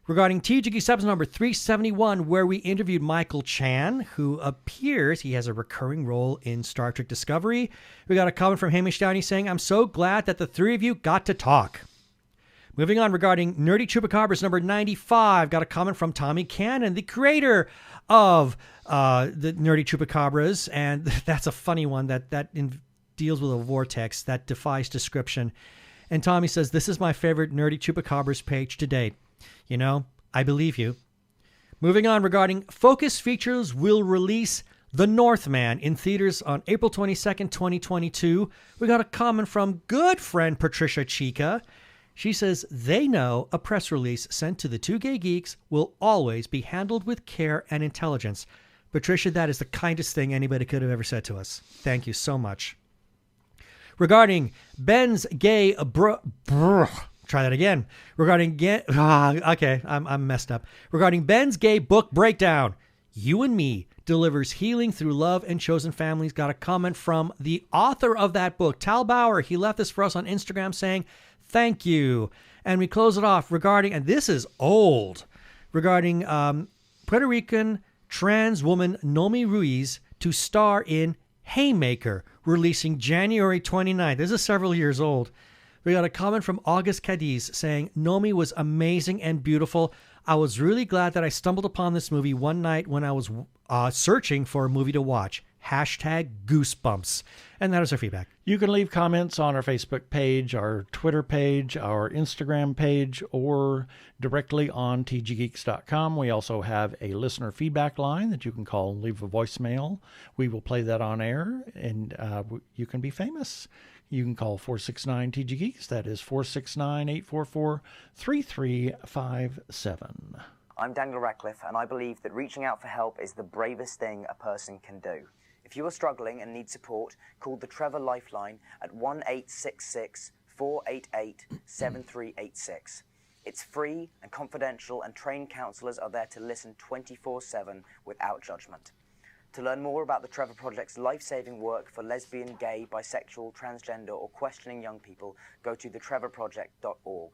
Regarding TG Geeks episode number 371, where we interviewed Michael Chan, who appears, he has a recurring role in Star Trek Discovery. We got a comment from Hamish Downey saying, I'm so glad that the three of you got to talk. Moving on, regarding Nerdy Chupacabras number 95, got a comment from Tommy Cannon, the creator of the Nerdy Chupacabras, and that's a funny one that deals with a vortex that defies description. And Tommy says, this is my favorite Nerdy Chupacabras page to date. You know, I believe you. Moving on, regarding Focus Features will release The Northman in theaters on April 22nd, 2022. We got a comment from good friend Patricia Chica. She says they know a press release sent to the Two Gay Geeks will always be handled with care and intelligence. Patricia, that is the kindest thing anybody could have ever said to us. Thank you so much. Regarding Ben's gay try that again. I'm messed up. Regarding Ben's gay book breakdown, You and Me delivers healing through love and chosen families. Got a comment from the author of that book, Tal Bauer. He left this for us on Instagram saying, thank you. And we close it off regarding, and this is old, regarding Puerto Rican trans woman Nomi Ruiz to star in Haymaker, releasing January 29th. This is several years old. We got a comment from August Cadiz saying, Nomi was amazing and beautiful. I was really glad that I stumbled upon this movie one night when I was searching for a movie to watch. #goosebumps. And that is our feedback. You can leave comments on our Facebook page, our Twitter page, our Instagram page, or directly on tggeeks.com. We also have a listener feedback line that you can call and leave a voicemail. We will play that on air, and you can be famous. You can call 469-TG-GEEKS. That is 469-844-3357. I'm Daniel Radcliffe, and I believe that reaching out for help is the bravest thing a person can do. If you are struggling and need support, call the Trevor Lifeline at 1-866-488-7386. It's free and confidential, and trained counsellors are there to listen 24/7 without judgment. To learn more about the Trevor Project's life-saving work for lesbian, gay, bisexual, transgender, or questioning young people, go to thetrevorproject.org.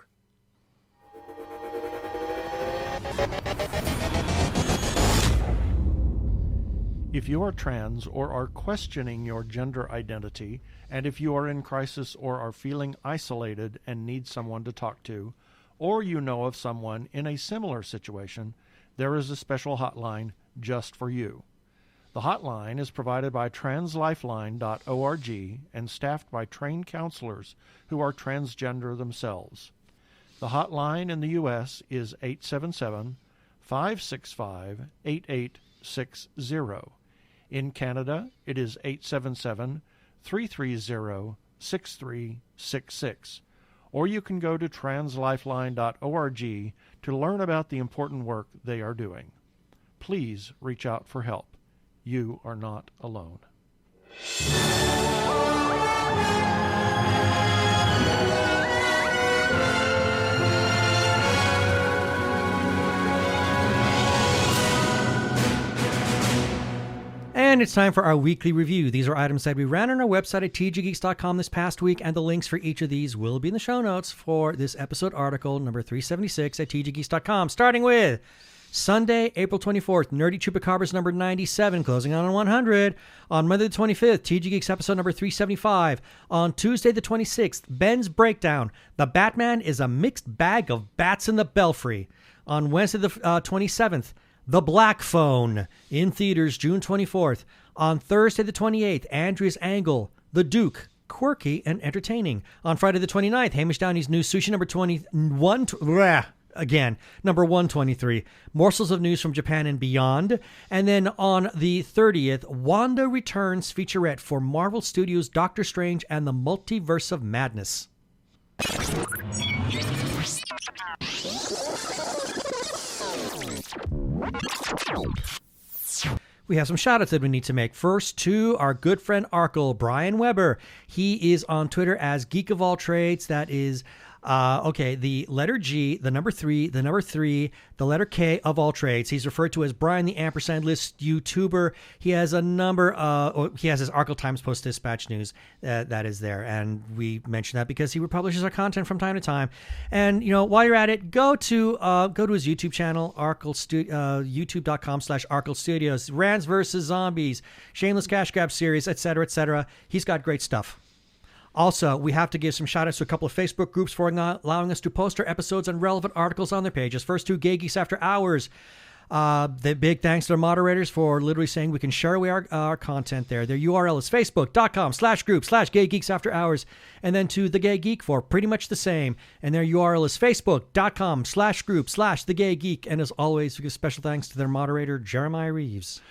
If you are trans or are questioning your gender identity, and if you are in crisis or are feeling isolated and need someone to talk to, or you know of someone in a similar situation, there is a special hotline just for you. The hotline is provided by translifeline.org and staffed by trained counselors who are transgender themselves. The hotline in the U.S. is 877-565-8860. In Canada, it is 877-330-6366. Or you can go to translifeline.org to learn about the important work they are doing. Please reach out for help. You are not alone. And it's time for our weekly review. These are items that we ran on our website at tggeeks.com this past week, and the links for each of these will be in the show notes for this episode article number 376 at tggeeks.com, starting with Sunday, April 24th, Nerdy Chupacabras number 97, closing on 100. On Monday the 25th, TG Geeks episode number 375. On Tuesday the 26th, Ben's Breakdown. The Batman is a mixed bag of bats in the belfry. On Wednesday the 27th, The Black Phone, in theaters June 24th. On Thursday the 28th, Andrea's Angle, The Duke, quirky and entertaining. On Friday the 29th, Hamish Downey's new Sushi number 21... Again, number 123, Morsels of News from Japan and Beyond. And then on the 30th, Wanda Returns featurette for Marvel Studios' Doctor Strange and the Multiverse of Madness. We have some shout-outs that we need to make. First, to our good friend Arkle, Brian Weber. He is on Twitter as Geek of All Trades. That is Okay, the letter G, the number 3, the number 3, the letter K of all trades. He's referred to as Brian the Ampersand List YouTuber. He has a number, he has his Arkle Times Post-Dispatch news that is there. And we mention that because he publishes our content from time to time. And, while you're at it, go to his YouTube channel, youtube.com/Arkle Studios, Rants vs. Zombies, Shameless Cash Grab series, etc., etc. He's got great stuff. Also, we have to give some shout-outs to a couple of Facebook groups for allowing us to post our episodes and relevant articles on their pages. First, Two Gay Geeks After Hours. The big thanks to their moderators for literally saying we can share away our content there. Their URL is facebook.com/group/Gay Geeks After Hours. And then to The Gay Geek for pretty much the same. And their URL is facebook.com/group/The Gay Geek. And as always, we give special thanks to their moderator, Jeremiah Reeves.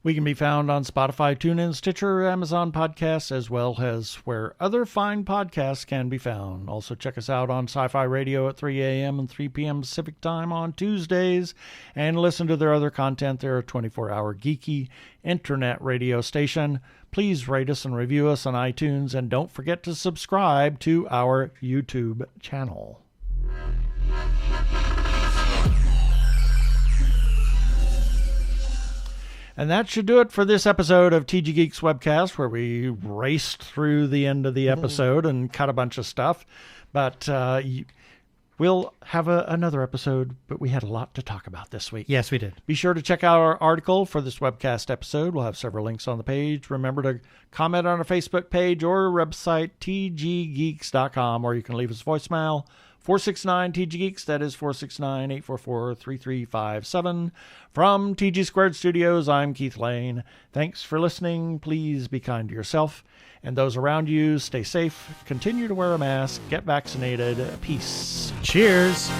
We can be found on Spotify, TuneIn, Stitcher, Amazon Podcasts, as well as where other fine podcasts can be found. Also, check us out on Sci-Fi Radio at 3 a.m. and 3 p.m. Pacific Time on Tuesdays, and listen to their other content. They're a 24-hour geeky internet radio station. Please rate us and review us on iTunes, and don't forget to subscribe to our YouTube channel. And that should do it for this episode of TG Geeks Webcast, where we raced through the end of the episode and cut a bunch of stuff. But we'll have another episode, but we had a lot to talk about this week. Yes, we did. Be sure to check out our article for this webcast episode. We'll have several links on the page. Remember to comment on our Facebook page or our website, tggeeks.com, or you can leave us a voicemail. 469 TG Geeks, that is 469-844-3357. From TG Squared Studios, I'm Keith Lane. Thanks for listening. Please be kind to yourself and those around you. Stay safe. Continue to wear a mask. Get vaccinated. Peace. Cheers.